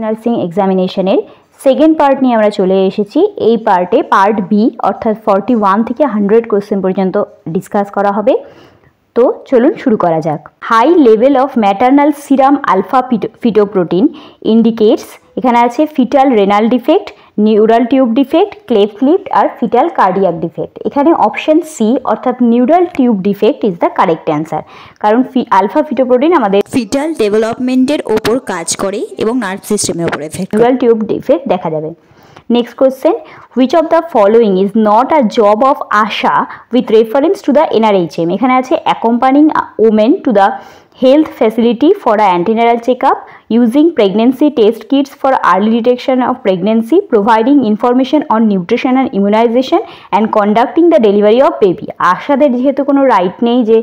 Nursing এক্সামিনেশনের second part নিয়ে আমরা চলে এসেছি। এই পার্টে পার্ট বি অর্থাৎ 41 থেকে 100 কোশ্চেন পর্যন্ত ডিসকাস করা হবে। তো চলুন শুরু করা যাক। High level of maternal serum alpha fetoprotein indicates, এখানে আছে fetal renal defect, neural tube defect, cleft lip আর ফিটাল কার্ডিয়াক ডিফেক্ট। এখানে অপশন সি অর্থাৎ neural tube defect is the correct answer, কারণ আলফা ফিটোপ্রোটিন আমাদের ফিটাল ডেভেলপমেন্টের ওপর কাজ করে এবং নার্ভ সিস্টেমের উপর এফেক্ট। নিউরাল টিউব ডিফেক্ট দেখা যাবে। Next question, which of the following is not a job of ASHA with reference to the NRHM? এখানে আছে accompanying women to the health facility for an antenatal checkup, using pregnancy test kits for early detection of pregnancy, providing information on nutrition and immunization, and conducting the delivery of baby. আশাদের যেহেতু কোনো right নেই যে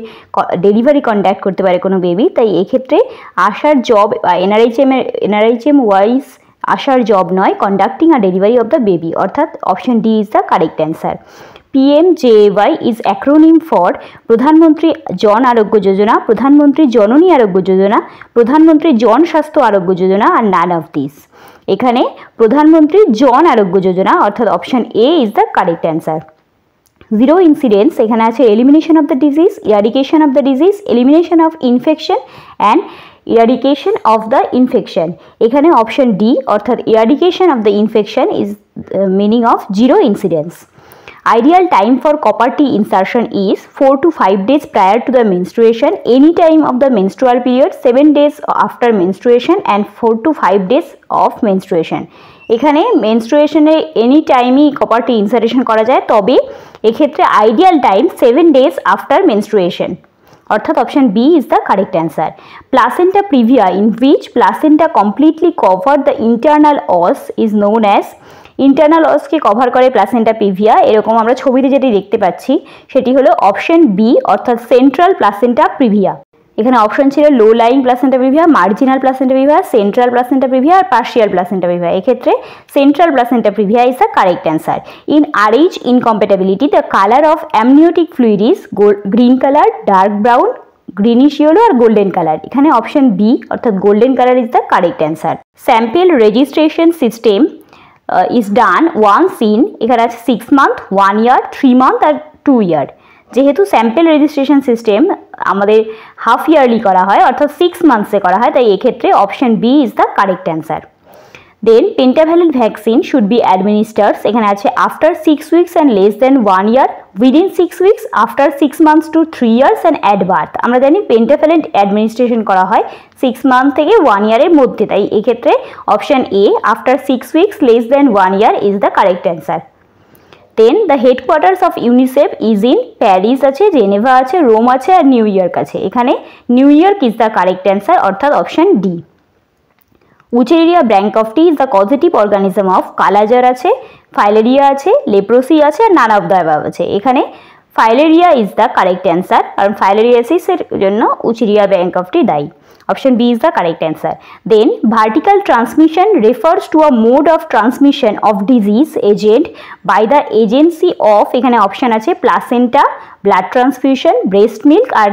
delivery conduct করতে পারে কোনো baby, তাই এক্ষেত্রে আশার জব NRHM ওয়াইজ আশার জব নয়, conducting a delivery of the baby, অর্থাৎ option D is the correct answer. PMJAY is acronym for Pradhan Mantri Jan আরোগ্য যোজনা, প্রধানমন্ত্রী জননী আরোগ্য যোজনা, প্রধানমন্ত্রী জন স্বাস্থ্য আরোগ্য যোজনা আর নান অফ দিস। এখানে প্রধানমন্ত্রী জন আরোগ্য যোজনা অর্থাৎ option A is the correct answer. Zero incidence, এখানে আছে elimination of the disease, eradication of the disease, elimination of infection and eradication of the infection. এখানে অপশন ডি অর্থাৎ eradication of the infection is meaning of zero incidence. Ideal time for copper T insertion is 4 to 5 days prior to the menstruation, any time of the menstrual period, 7 days after menstruation and 4 to 5 days of menstruation. এখানে মেনস্ট্রুয়েশনে any টাইমই copper টি ইনসারেশন করা যায়, তবে এক্ষেত্রে ideal time 7 days after menstruation, অর্থাৎ option B is the correct answer. Placenta previa in which placenta completely cover the internal os is known as. Internal অসকে cover করে placenta previa, এরকম আমরা ছবিতে যেটি দেখতে পাচ্ছি সেটি হলো অপশন বি অর্থাৎ সেন্ট্রাল প্লাসেন্টা প্রিভিয়া। এখানে অপশন ছিল low lying placenta previa, marginal placenta previa, central placenta previa আর পার্শিয়াল প্লাসেন্টা প্রিভিয়া। এক্ষেত্রে central placenta previa is the correct answer. In RH incompatibility the colour of amniotic fluid is green colour, dark brown, greenish yellow আর golden colour. এখানে option B অর্থাৎ golden colour is the correct answer. Sample registration system is done once in, এখানে আছে 6 month, 1 year, 3 month আর 2 year। যেহেতু sample registration system আমাদের half yearly করা হয় অর্থাৎ 6 মান্থসে করা হয়, তাই এক্ষেত্রে option B is the correct answer. Then pentavalent vaccine should be administered, এখানে আছে after 6 weeks and less than 1 year, within 6 weeks, after 6 months to 3 years and at birth. আমরা জানি পেন্টাভ্যালেন্ট অ্যাডমিনিস্ট্রেশন করা হয় 6 month থেকে 1 year মধ্যে, তাই এক্ষেত্রে option A after 6 weeks less than 1 year is the correct answer. Then the headquarters of UNICEF is in Paris আছে, Geneva আছে, রোম আছে আর নিউ ইয়র্ক আছে। এখানে New York is the correct answer অর্থাৎ option D. Wuchereria bancrofti is the causative organism of kala azar আছে, filaria আছে, leprosy আছে আর নান অফ দ্য অ্যাবাভ আছে। এখানে filaria is the correct answer, কারণ ফাইলেরিয়াসিসের জন্য উচেরিয়া ব্র্যাঙ্কফটি দায়ী। Option B is the correct answer. Then vertical transmission refers to a mode of transmission of disease agent by the agency of, এখানে option আছে placenta, blood transfusion, breast milk আর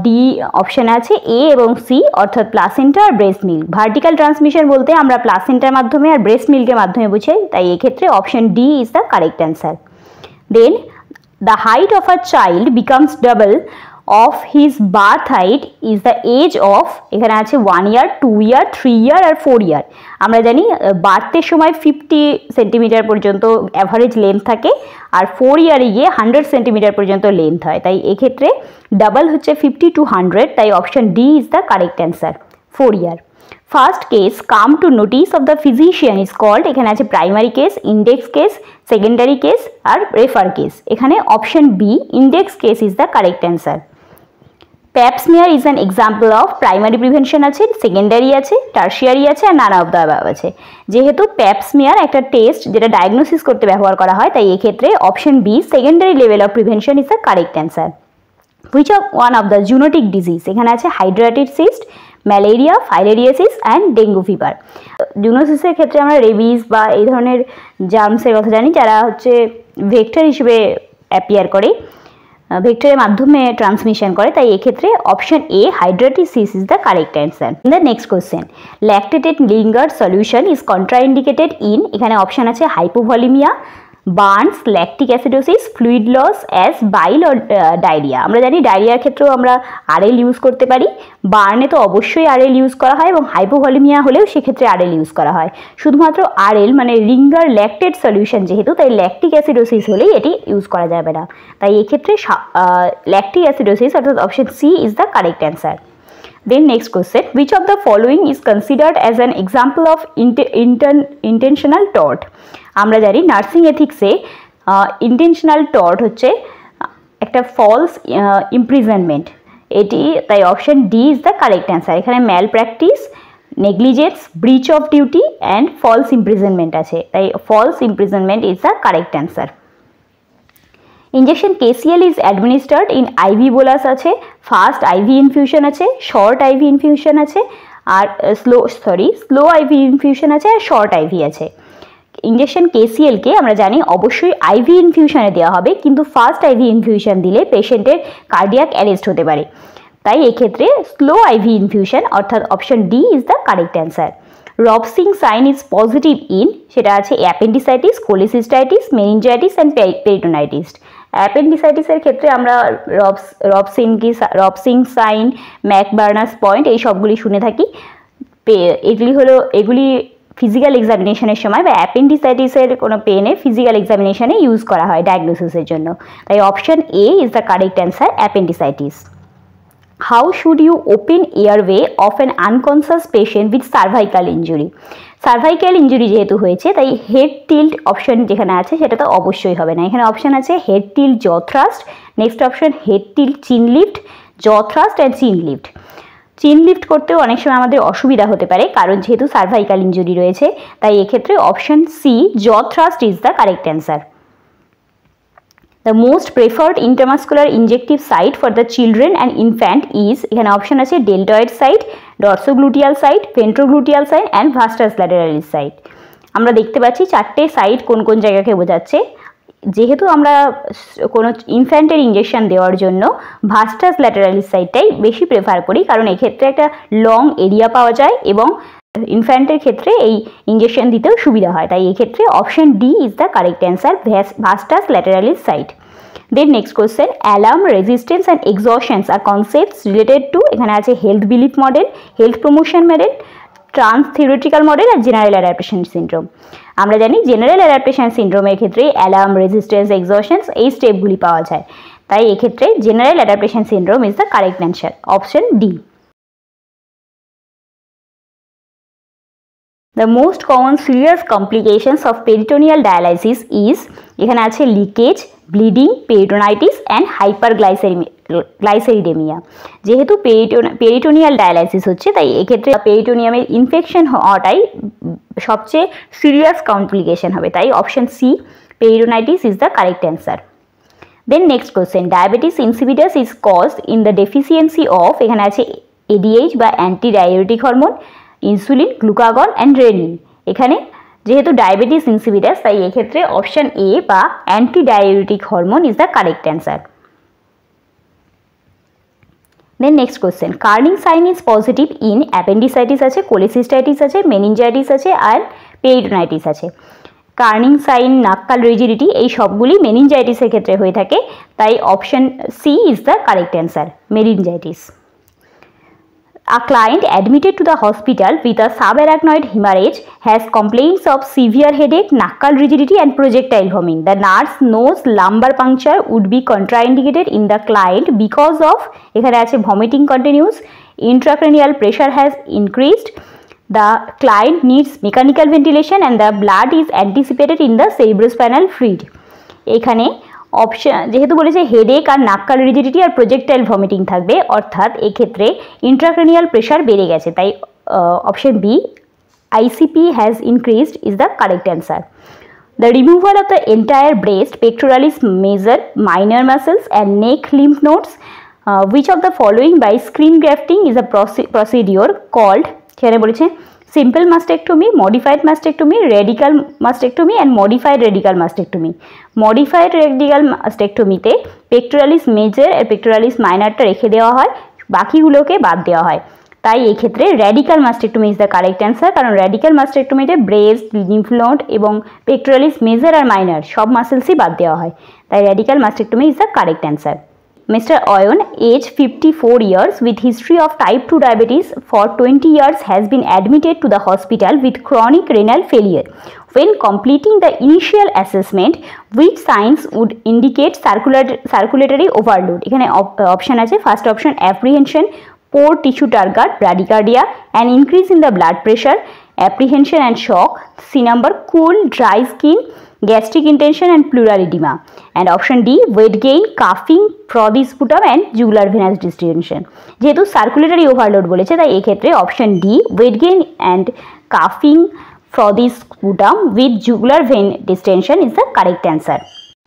D option আছে A এবং C অর্থাৎ placenta আর breast milk. Vertical transmission বলতে আমরা প্লাসেন্টার মাধ্যমে আর ব্রেস্ট মিল্কের মাধ্যমে বুঝাই, তাই এক্ষেত্রে option D is the correct answer. Then the height of a child becomes double of his birth height is the age of, এখানে আছে 1 year, 2 year, 3 year আর 4 year। আমরা জানি বার্থের সময় 50 সেন্টিমিটার পর্যন্ত অ্যাভারেজ লেন্থ থাকে আর 4 ইয়ারে গিয়ে 100 সেন্টিমিটার পর্যন্ত লেন্থ হয়, তাই এক্ষেত্রে ডাবল হচ্ছে 50 to 100, তাই option D is the correct answer 4 year। First case come to notice of the physician is called, এখানে আছে primary case, index case, secondary case আর রেফার কেস। এখানে option B index case is the correct answer. Pap smear is an example of primary prevention আছে, secondary আছে, tertiary আছে আর none of the above আছে। যেহেতু প্যাপ স্মিয়ার একটা test যেটা ডায়াগনোসিস করতে ব্যবহার করা হয়, তাই এক্ষেত্রে option B secondary level of prevention is the correct answer. Which of one of the zoonotic disease, এখানে আছে হাইড্রাটিড cyst, malaria, filariasis and dengue fever. জুনোসিসের ক্ষেত্রে আমরা রেবিস বা এই ধরনের জার্মসের কথা জানি যারা হচ্ছে ভেক্টর হিসেবে অ্যাপিয়ার করে। ভেক্টরের মাধ্যমে ট্রান্সমিশন করে, তাই এক্ষেত্রে option A hydatidosis is the correct answer. The next question, lactated Ringer solution is contraindicated in, এখানে অপশন আছে hypovolaemia, burns, lactic acidosis, fluid loss, as bile or diarrhoea. আমরা জানি ডায়রিয়ার ক্ষেত্রেও আমরা আরএল ইউজ করতে পারি, বার্নে তো অবশ্যই আরএল ইউজ করা হয় এবং হাইপোভলিমিয়া হলেও সেক্ষেত্রে আরএল ইউজ করা হয়। শুধুমাত্র আরএল মানে রিঙ্গার ল্যাকটেড সলিউশন যেহেতু, তাই ল্যাকটিক অ্যাসিডোসিস হলেই এটি ইউজ করা যাবে না, তাই এক্ষেত্রে ল্যাকটিক অ্যাসিডোসিস অর্থাৎ option C is the correct answer. Then next question, which of the following is considered as an example of intentional tort? আমরা জানি নার্সিং এথিক্সে ইন্টেনশনাল টর্ট হচ্ছে একটা ফলস ইমপ্রিজনমেন্ট, এটি তাই option D is the correct answer. এখানে malpractice, negligence, breach of duty and false imprisonment আছে, তাই false imprisonment is the correct answer. Injection KCL is administered in IV bolus আছে, fast IV infusion আছে, short IV infusion আছে, আর slow IV infusion আছে, আর short IV আছে। Injection কেসিএলকে আমরা জানি অবশ্যই আইভি ইনফিউশনে দেওয়া হবে, কিন্তু ফাস্ট আইভি ইনফিউশন দিলে পেশেন্টের কার্ডিয়াক অ্যারেস্ট হতে পারে, তাই এক্ষেত্রে স্লো আইভি ইনফিউশন অর্থাৎ option D is the correct answer. Rovsing sign is positive in, সেটা আছে appendicitis, cholecystitis, meningitis and peritonitis. অ্যাপেন্ডিসাইটিসের ক্ষেত্রে আমরা রবসিং সাইন, ম্যাকবার্নাস পয়েন্ট এই সবগুলি শুনে থাকি, এগুলি ফিজিক্যাল এক্সামিনেশনের সময় বা অ্যাপেন্ডিসাইটিসের কোনো পেনে ফিজিক্যাল এক্সামিনেশনে ইউজ করা হয় ডায়াগনোসিসের জন্য, তাই option A is the correct answer, appendicitis. How should you open airway of an unconscious patient with cervical injury? Cervical injury যেহেতু হয়েছে তাই হেড টিল্ট অপশন যেখানে আছে সেটা তো অবশ্যই হবে না, এখানে অপশন আছে হেড টিল্ট জ thrust, next option head tilt চিন লিফট, জ থ্রাস্ট অ্যান্ড চিন লিফট। চিন লিফট করতেও অনেক সময় আমাদের অসুবিধা হতে পারে কারণ যেহেতু সার্ভাইকাল ইঞ্জুরি রয়েছে, তাই এক্ষেত্রে অপশন সি জ thrust is the correct answer. The most preferred intramuscular injective site for the children and infant is, এখানে অপশন আছে deltoid site, dorsogluteal site, ventrogluteal site and vastus lateralis site। আমরা দেখতে পাচ্ছি চারটে সাইট কোন কোন জায়গাকে বোঝাচ্ছে। যেহেতু আমরা কোনো ইনফ্যান্টের ইঞ্জেকশন দেওয়ার জন্য ভাস্টাস ল্যাটেরালিস সাইটটাই বেশি প্রেফার করি, কারণ এক্ষেত্রে একটা লং এরিয়া পাওয়া যায় এবং ইনফ্যান্টের ক্ষেত্রে এই ইঞ্জেকশন দিতেও সুবিধা হয়, তাই এক্ষেত্রে option D is the correct answer, vastus lateralis site. Then next question, alarm, resistance and exhaustions are concepts related to, এখানে আছে health belief model, health promotion model, transtheoretical model আর জেনারেল অ্যাডাপ্টেশন সিনড্রোম। আমরা জানি general adaptation সিনড্রোমের ক্ষেত্রে alarm, resistance, এক্সহশনস এই স্টেপগুলি পাওয়া যায়, তাই এক্ষেত্রে general adaptation syndrome is the correct answer, option D. The most common serious complications of peritoneal dialysis is, এখানে আছে লিকেজ, ব্লিডিং, পেরিটোনাইটিস অ্যান্ড হাইপারগ্লাইসেরিডেমিয়া। যেহেতু পেরিটোনিয়াল ডায়ালাইসিস হচ্ছে তাই এক্ষেত্রে পেরিটোনিয়ামের ইনফেকশন হওয়াটাই সবচেয়ে সিরিয়াস কমপ্লিকেশন হবে, তাই option C peritonitis is the correct answer. Then next question, diabetes insipidus is caused in the deficiency of, এখানে আছে এডিএইচ বা anti diabetic hormone, insulin, glucagon and renin. এখানে যেহেতু ডায়াবেটিস ইনসিপিটাস তাই এক্ষেত্রে অপশন এ বা anti diabetic hormone is the correct answer. Then next question, Kernig sign is positive in, appendicitis আছে, cholecystitis আছে, মেনিনজাইটিস আছে আর পেরিটোনাইটিস আছে। কার্নিং সাইন, নাক্কাল রিজিডিটি এই সবগুলি মেনিনজাইটিসের ক্ষেত্রে হয়ে থাকে, তাই option C is the correct answer, meningitis. A client admitted to the hospital with a subarachnoid hemorrhage has complaints of severe headache, knuckle rigidity and projectile vomiting. The nurse knows lumbar puncture would be contraindicated in the client because of, এখানে আছে vomiting continues, intracranial pressure has increased, the client needs mechanical ventilation and the blood is anticipated in the cerebrospinal fluid। এখানে অপশন যেহেতু বলেছে headache আর nuchal rigidity আর projectile vomiting থাকবে, অর্থাৎ এক্ষেত্রে ইন্ট্রাক্রেনিয়াল প্রেশার বেড়ে গেছে, তাই option B ICP has increased is the correct answer. The removal of the entire breast, pectoralis major, minor muscles and neck lymph nodes, which of the following by screen grafting is a procedure called, সেখানে বলেছে simple mastectomy, modified mastectomy, radical mastectomy and modified radical mastectomy. Modified radical mastectomy তে pectoralis major আর pectoralis minor টা রেখে দেওয়া হয়, বাকিগুলোকে বাদ দেওয়া হয়। তাই এই ক্ষেত্রে radical mastectomy is the correct answer, কারণ radical mastectomy তে breast, lymph node এবং pectoralis major আর minor সব মাসেলসই বাদ দেওয়া হয়। তাই radical mastectomy is the correct answer. Mr. Oyon, age 54 years, with history of type 2 diabetes for 20 years, has been admitted to the hospital with chronic renal failure. When completing the initial assessment, which signs would indicate circulatory overload? এখানে option আছে, first option apprehension, poor tissue target, bradycardia, an increase in the blood pressure, apprehension and shock. C number, cool, dry skin, gastric intention and pleural edema. And option D, weight gain, coughing, frothy sputum and jugular venous distension. যেহেতু circulatory overload বলেছে তাই এই ক্ষেত্রে option D, weight gain and coughing, frothy sputum with jugular vein distension is the correct answer.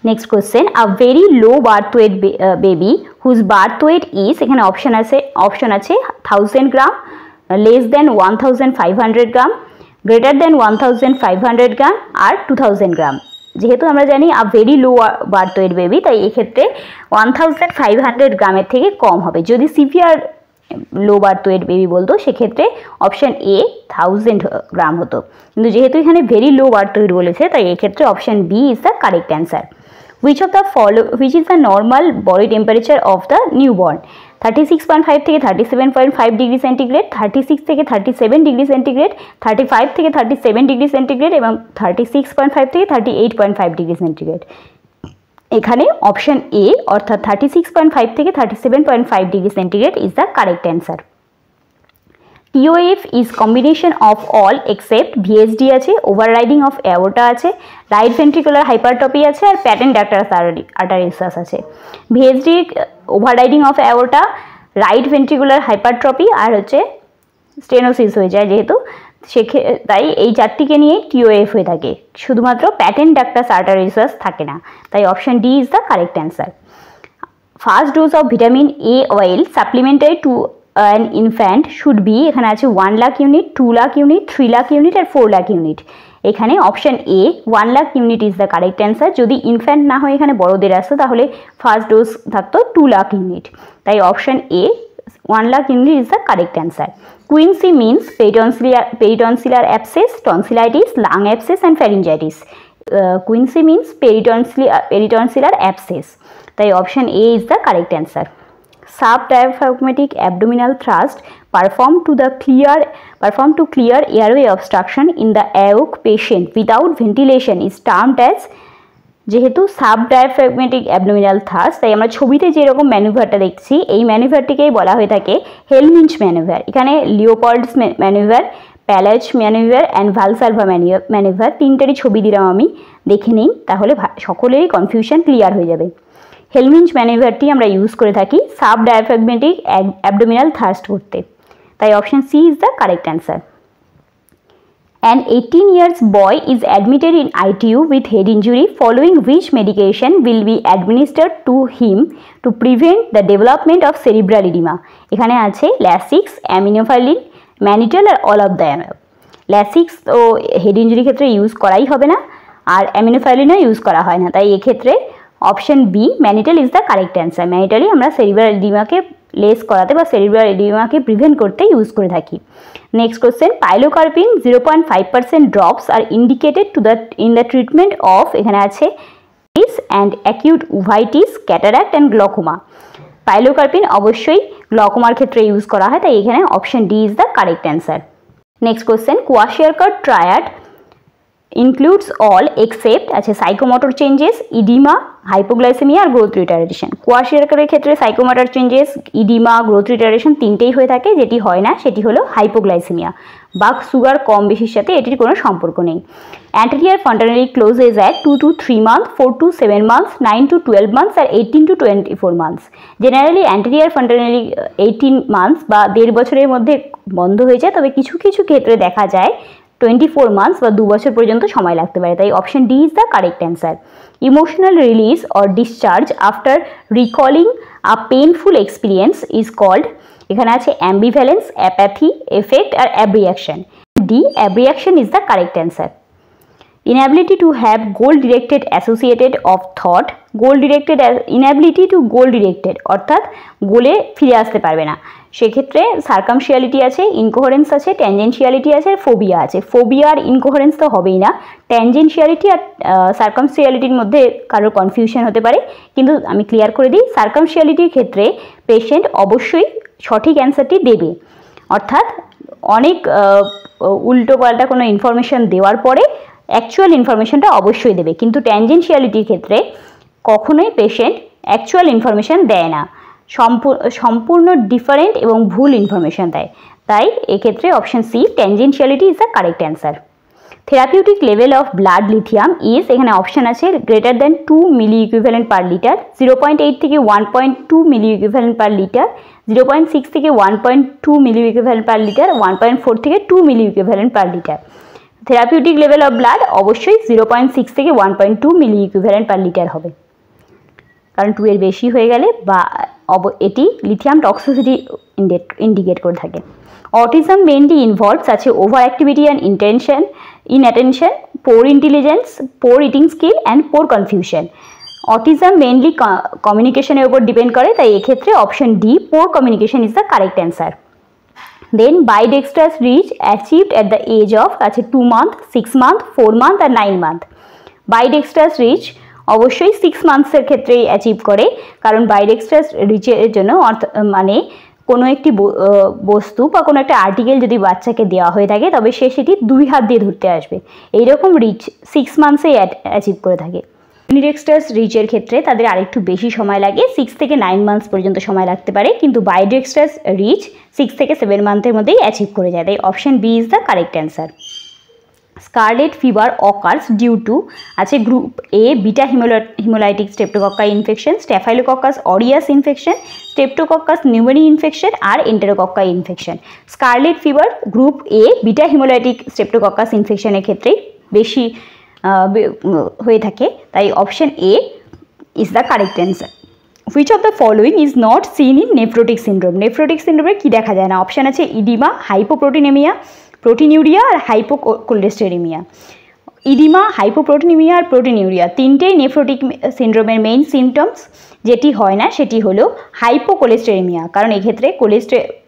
Next question, a very low birth weight baby whose birth weight is, এখানে option আছে 1000 গ্রাম, less than 1500 গ্রাম, greater than 1500 গ্রাম আর 2000 গ্রাম। যেহেতু আমরা জানি a very low birth weight baby, তাই এক্ষেত্রে 1500 গ্রামের থেকে কম হবে। যদি severe low birth weight baby বলতো সেক্ষেত্রে অপশন এ 1000 গ্রাম হতো, কিন্তু যেহেতু এখানে ভেরি লো বার্থ ওয়েট বলেছে তাই এক্ষেত্রে option B is the correct answer. which is the normal body temperature of the newborn? 36.5 থেকে 37.5 ডিগ্রি সেন্টিগ্রেড, 36 থেকে 37 ডিগ্রি সেন্টিগ্রেড, 35 থেকে 37 ডিগ্রি সেন্টিগ্রেড এবং 36.5 থেকে 38.5 ডিগ্রি সেন্টিগ্রেড। এখানে অপশন এ অর্থাৎ 36.5 থেকে 37.5 degree centigrade is the correct answer. TOF is combination of all except VSD আছে, overriding of aorta আছে, right ventricular hypertrophy আছে আর patent ductus arteriosus আছে। VSD overriding of aorta, right ventricular hypertrophy আর হচ্ছে stenosis হয়ে যায়, যেহেতু তাই এই চারটিকে নিয়ে TOF হয়ে থাকে, শুধুমাত্র patent ductus arteriosus থাকে না, তাই option D is the correct answer. First dose of vitamin A oil supplementary to an infant should be, এখানে আছে 1 lakh unit, 2 lakh unit, 3 lakh unit আর 4 লাখ ইউনিট। এখানে option A 1 lakh unit is the correct answer. যদি infant না হয় এখানে বড়দের আসতো তাহলে ফার্স্ট ডোজ থাকতো 2 লাখ ইউনিট, তাই option A 1 lakh unit is the correct answer. Quinsy means peritonsillar abscess, tonsillitis, lung abscess and pharyngitis. Quinsy means peritonsillar abscess, তাই option A is the correct answer. Subdiaphragmatic abdominal thrust performed to clear airway obstruction in the aortic patient without ventilation is termed as, যেহেতু সাবডায়াফ্রাগমেটিক abdominal thrust তাই আমরা ছবিতে যেরকম ম্যানুভারটা দেখছি এই ম্যানুভারটিকেই বলা হয়ে থাকে হেলমিঞ্চ ম্যানুভার। এখানে Leopold's manoeuvre, pallage manoeuvre and Valsalva manoeuvre তিনটারই ছবি দিলাম আমি, দেখে নিন তাহলে সকলেরই কনফিউশন ক্লিয়ার হয়ে যাবে। হেলমিঞ্চ ম্যানুভারটি আমরা ইউজ করে থাকি সাবডায়াফ্রাগমেটিক অ্যাবডোমিনাল থ্রাস্ট করতে, তাই option C is the correct answer. An 18 years boy is admitted in ITU with head injury, following which medication will be administered to him to prevent the development of cerebral edema? এখানে আছে Lasix, aminophylline, mannitol আর all of the above. Lasix তো head injury ক্ষেত্রে use করাই হবে না আর অ্যামিনোফাইলিনও use করা হয় না, তাই এক্ষেত্রে option B mannitol is the correct answer. ম্যানিটলই আমরা সেরিব্রাল এডিমাকে লেস করাতে বা সেরিব্রাল এডিমাকে প্রিভেন্ট করতে ইউজ করে থাকি। Next question, pilocarpine 0.5% drops are indicated in the treatment of, এখানে আছে and acute uveitis, cataract and glaucoma. Pilocarpine অবশ্যই গ্লকোমার ক্ষেত্রে ইউজ করা হয়, তাই এখানে option D is the correct answer. Next question, kwashiorkor triad includes all except আছে সাইকোমোটর চেঞ্জেস, ইডিমা, হাইপোগ্লাইসেমিয়া আর গ্রোথ রিটার্ডেশন। কোয়াশিয়ারকারের ক্ষেত্রে psychomotor changes, oedema, growth retardation তিনটেই হয়ে থাকে, যেটি হয় না সেটি হলো হাইপোগ্লাইসেমিয়া বা সুগার কম বেশির সাথে এটির কোনো সম্পর্ক নেই। Anterior fontanelle clauses at 2 to 3 months, 4 to 7 months, 9 to 12 months আর 18 to 24 months। Generally anterior fontanelle 18 months বা 1.5 বছরের মধ্যে বন্ধ হয়ে যায়, তবে কিছু কিছু ক্ষেত্রে দেখা যায় 24 months বা 2 বছর পর্যন্ত সময় লাগতে পারে, তাই option D is the correct answer. Emotional release or discharge after recalling a painful experience is called, এখানে আছে অ্যাম্বিভ্যালেন্স, অ্যাপ্যাথি, এফেক্ট আর abreaction. D, abreaction is the correct answer. Inability to have goal directed associated of thought, goal directed inability to goal directed অর্থাৎ গোলে ফিরে আসতে পারবে না, সেক্ষেত্রে সার্কামশিয়ালিটি আছে, ইনকোহারেন্স আছে, ট্যানজেন্সিয়ালিটি আছে, আর ফোবিয়া আছে। ফোবিয়া আর ইনকোহারেন্স তো হবেই না, ট্যানজেন্সিয়ালিটি আর সার্কামশিয়ালিটির মধ্যে কারোর কনফিউশন হতে পারে, কিন্তু আমি ক্লিয়ার করে দিই, সার্কামশিয়ালিটির ক্ষেত্রে পেশেন্ট অবশ্যই সঠিক অ্যান্সারটি দেবে, অর্থাৎ অনেক উল্টো পাল্টা কোনো ইনফরমেশন দেওয়ার পরে অ্যাকচুয়াল ইনফরমেশনটা অবশ্যই দেবে, কিন্তু ট্যানজেন্সিয়ালিটির ক্ষেত্রে কখনোই পেশেন্ট অ্যাকচুয়াল ইনফরমেশন দেয় না, সম্পূর্ণ ডিফারেন্ট এবং ভুল ইনফরমেশন দেয়। তাই এক্ষেত্রে option C, tangentiality is the correct answer. Therapeutic level of blood lithium is, এখানে অপশন আছে greater than 2 milli equivalent per litre, 0.8 থেকে 1.2 মিলি ইকুইভ্যালেন্ট পার লিটার, 0.6 থেকে 1.2 মিলি ইকুইভ্যালেন্ট পার লিটার, 1.4 থেকে 2 milli equivalent per litre. Therapeutic level of blood অবশ্যই 0.6 থেকে 1.2 মিলি equivalent per litre হবে, কারণ 2 এর বেশি হয়ে গেলে বা এটি লিথিয়াম টক্সিসিটি ইন্ডিকেট করে থাকে। অটিজম মেইনলি ইনভলভস আছে overactivity and inattention, poor intelligence, poor eating skill and poor confusion. Autism mainly কমিউনিকেশনের উপর ডিপেন্ড করে, তাই এক্ষেত্রে option D, poor communication is the correct answer. Then bidextrous reach achieved at the age of 2 month, 6 month, 4 month আর 9 month। bidextrous reach অবশ্যই 6 মান্থসের ক্ষেত্রেই achieve করে, কারণ বাইডেক্সট্রাস রিচের জন্য মানে কোনো একটি বস্তু বা কোনো একটা আর্টিকেল যদি বাচ্চাকে দেওয়া হয়ে থাকে তবে সে সেটি 2 হাত দিয়ে ধরতে আসবে, এইরকম রিচ 6 মান্থসেই অ্যাচিভ করে থাকে। ইউনিডেক্সট্রাস রিচের ক্ষেত্রে তাদের আরেকটু বেশি সময় লাগে, 6 থেকে 9 মান্থস পর্যন্ত সময় লাগতে পারে, কিন্তু বাইডেক্সট্রাস রিচ 6 থেকে 7 মান্থের মধ্যেই অ্যাচিভ করে যায়, তাই option B is the correct answer. Scarlet fever occurs due to আছে group A beta haemolytic streptococci infection, staphylococcus aureus infection, streptococcus pneumoniae infection আর enterococci infection. Scarlet fever group A beta haemolytic streptococcus ইনফেকশনের ক্ষেত্রে বেশি হয়ে থাকে, তাই option A is the correct answer. Which of the following is not seen in nephrotic syndrome, nephrotic সিন্ড্রোমে কী দেখা যায় না? অপশান আছে ইডিমা, হাইপোপ্রোটিনেমিয়া, প্রোটিনিউরিয়া আর হাইপোকোলেস্টেরেমিয়া। ইডিমা, হাইপোপ্রোটিনেমিয়া আর প্রোটিনিউরিয়া তিনটেই নেফ্রোটিক সিন্ড্রোমের মেইন সিমটমস। যেটি হয় না সেটি হলো হাইপোকোলেস্টেরেমিয়া, কারণ এক্ষেত্রে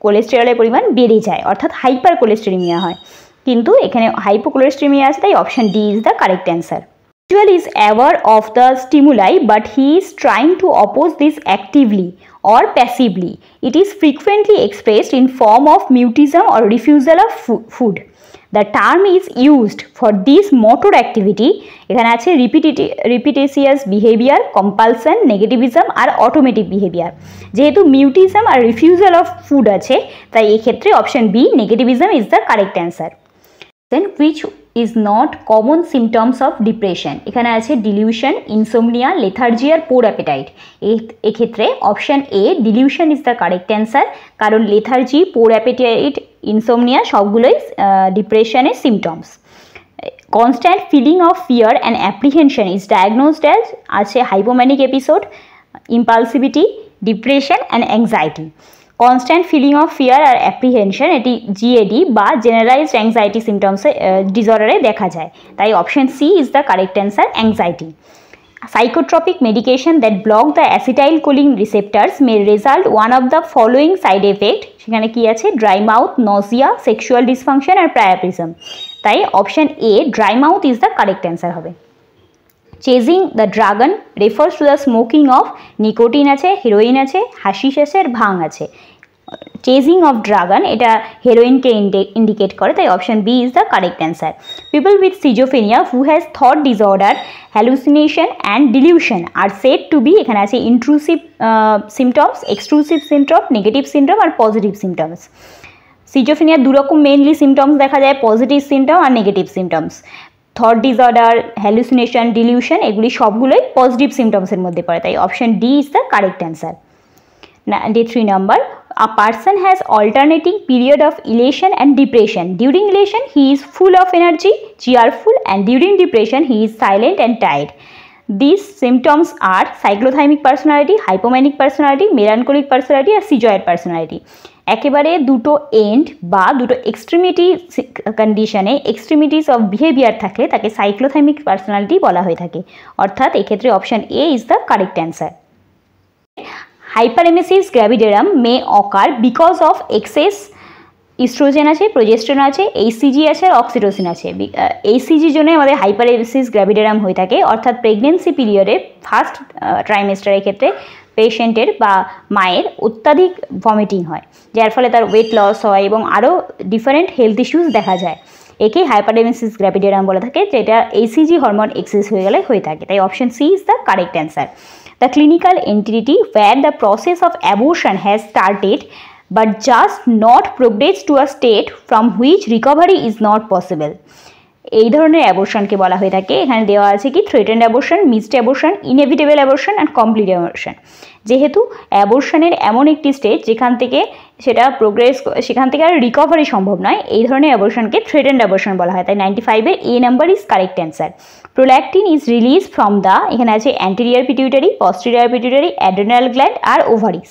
কোলেস্টেরলের পরিমাণ বেড়ে যায়, অর্থাৎ হাইপার কোলেস্টেরেমিয়া হয়, কিন্তু এখানে হাইপোকোলেস্টেরেমিয়া আছে, তাই option D is the correct answer. Individual is aware of the stimuli but he is trying to oppose this actively or passively. It is frequently expressed in form of mutism or refusal of food. The term is used for this motor activity. এখানে আছে repetitious behavior, compulsion, negativism আর automatic behavior. যেহেতু mutism R refusal of food আছে, তাই এক্ষেত্রে option B, negativism is the correct answer. Then which is not common symptoms of depression? এখানে আছে delusion, insomnia, lethargy আর poor appetite. এক্ষেত্রে option A, delusion is the correct answer, কারণ lethargy, poor appetite, insomnia সবগুলোই ডিপ্রেশনের symptoms. Constant feeling of fear and apprehension is diagnosed as আছে hypomanic episode, impulsivity, depression and anxiety. Constant feeling of fear আর apprehension এটি GAD বা generalised anxiety সিমটমসে ডিসঅর্ডারে দেখা যায়, তাই option C is the correct answer, anxiety. Psychotropic medication that block the acetylcholine receptors may result one of the following side effect. সেখানে কি আছে? Dry mouth, nausea, sexual dysfunction আর প্রায়াপিজম, তাই option A, dry mouth is the correct answer হবে। Chasing the dragon refers to the smoking of nicotine আছে, heroin আছে, hashish আছে আর ভাং আছে। চেজিং অফ ড্রাগন এটা হেরোইনকে ইন্ডিকেট করে, তাই option B is the correct answer. People with schizophrenia who has thought disorder, hallucination and delusion are said to be, এখানে আছে intrusive symptoms, extrusive symptom, negative symptom আর positive symptoms. সিজোফেনিয়ার দুরকম mainly symptoms দেখা যায়, positive symptom আর negative symptoms. Thought disorder, hallucination, delusion এগুলি সবগুলোই পজিটিভ সিমটমসের মধ্যে পড়ে, তাই option D is the correct answer. 93 number, a person has alternating period of elation and depression. During elation he is full of energy, cheerful, and during depression he is silent and tired. These symptoms are cyclothymic personality, hypomanic personality, melancholic personality or schizoid personality. একেবারে দুটো and বা দুটো extremity কন্ডিশনে extremities of behaviour থাকলে তাকে সাইক্লোথাইমিক personality বলা হয়ে থাকে। অর্থাৎ এক্ষেত্রে option A is the correct answer. Hyperemesis gravidarum may occur because of excess oestrogen আছে, প্রোজেস্টেরন আছে, এইচসিজি আছে আর অক্সিটোসিন আছে। এইচসিজির জন্য আমাদের হাইপারেমেসিস গ্র্যাভিডেরাম হয়ে থাকে, অর্থাৎ প্রেগনেন্সি পিরিয়ডে ফার্স্ট ট্রাইমেস্টারের ক্ষেত্রে পেশেন্টের বা মায়ের অত্যাধিক ভমিটিং হয়, যার ফলে তার ওয়েট লস হয় এবং আরও ডিফারেন্ট হেলথ ইস্যুস দেখা যায়। একেই হাইপারেমেসিস গ্র্যাভিডেরাম বলে থাকে, যেটা এইচসিজি হরমোন এক্সেস হয়ে গেলে হয়ে থাকে। তাই option C is the correct answer. The clinical entity where the process of abortion has started but just not progressed to a state from which recovery is not possible. এই ধরনের অ্যাবর্শনকে বলা হয়ে থাকে। এখানে দেওয়া আছে কি threatened abortion, missed abortion, inevitable abortion and complete abortion. যেহেতু অ্যাবর্শনের এমন একটি স্টেজ যেখান থেকে সেটা প্রোগ্রেস, সেখান থেকে আর রিকভারি সম্ভব নয়, এই ধরনের অ্যাবর্শনকে থ্রেটেন্ড অ্যাবর্শন বলা হয়। তাই 95-এর A number is correct answer. Prolactin is release from the, এখানে আছে anterior pituitary, posterior pituitary, adrenal gland আর ওভারিস।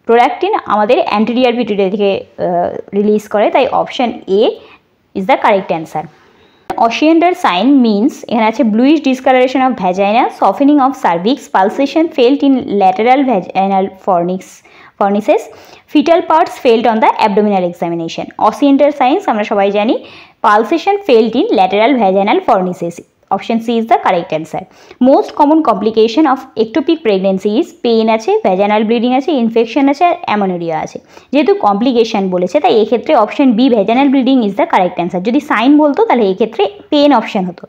প্রোল্যাকটিন আমাদের অ্যান্টেরিয়র পিটিউটারি থেকে রিলিজ করে, তাই option A is the correct answer. Oscillator sign means এখানে আছে bluish discoloration of vagina, softening of cervix, pulsation felt in lateral vaginal fornices, fetal parts felt on the abdominal examination. Oscillator signs আমরা সবাই জানি, pulsation felt in lateral vaginal fornices. Option C is the correct answer. Most common complication of ectopic pregnancy is pain আছে, vaginal bleeding আছে, infection আছে আর অ্যামোনোরিয়া আছে। যেহেতু complication বলেছে তাই এক্ষেত্রে option B vaginal bleeding is the correct answer. যদি sign বলতো তাহলে এক্ষেত্রে পেন অপশন হতো।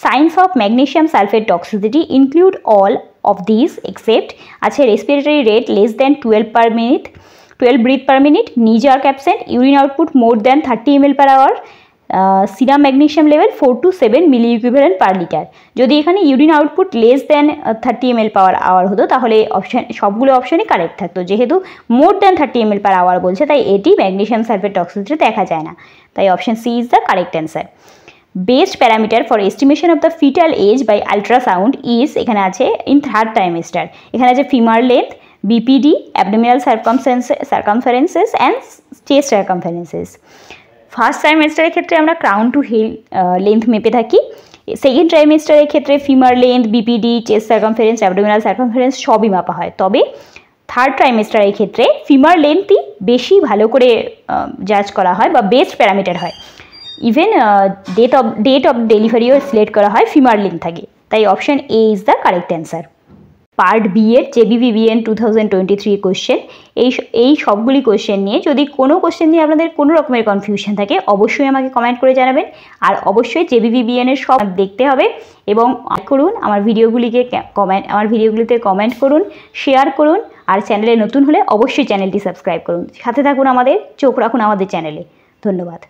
Signs of magnesium sulfate toxicity include all of these except আছে respiratory rate less than 12 breath per minute, knee jerk absent, urine output more than 30 ml per hour, serum magnesium level 4 to 7 milli equivalent per litre. যদি এখানে urine output less than 30 ml per hour হতো তাহলে option সবগুলো অপশনই correct থাকতো। যেহেতু মোর দেন 30 ml per hour বলছে তাই এটি ম্যাগনেসিয়াম সালফেট টক্সিসিটি দেখা যায় না। তাই option C is the correct answer. Best parameter for estimation of the foetal age by ultrasound is, এখানে আছে ইন থার্ড ট্রাইমেস্টার। এখানে আছে femur length, BPD, abdominal circumferences and chest circumferences. First ট্রাইমেস্টারের ক্ষেত্রে আমরা ক্রাউন টু হিল লেন্থ মেপে থাকি। Second ট্রাইমেস্টারের ক্ষেত্রে femur length, BPD, chest circumference, abdominal circumference সবই মাপা হয়। তবে থার্ড ট্রাইমেস্টারের ক্ষেত্রে ফিমার লেন্থই বেশি ভালো করে জাজ করা হয় বা বেস্ট প্যারামিটার হয়। ইভেন ডেট অফ ডেলিভারিও সিলেক্ট করা হয় ফিমার লেন্থ থাকে। তাই option A is the correct answer. Part B এর JBVBN 2023 কোশ্চেন, এই সবগুলি কোশ্চেন নিয়ে যদি কোনো কোশ্চেন নিয়ে আপনাদের কোনো রকমের কনফিউশন থাকে অবশ্যই আমাকে কমেন্ট করে জানাবেন। আর অবশ্যই JBVBN এর সব দেখতে হবে এবং করুন আমার ভিডিওগুলিতে কমেন্ট করুন, শেয়ার করুন। আর চ্যানেলে নতুন হলে অবশ্যই চ্যানেলটি সাবস্ক্রাইব করুন। সাথে থাকুন আমাদের, চোখ রাখুন আমাদের চ্যানেলে। ধন্যবাদ।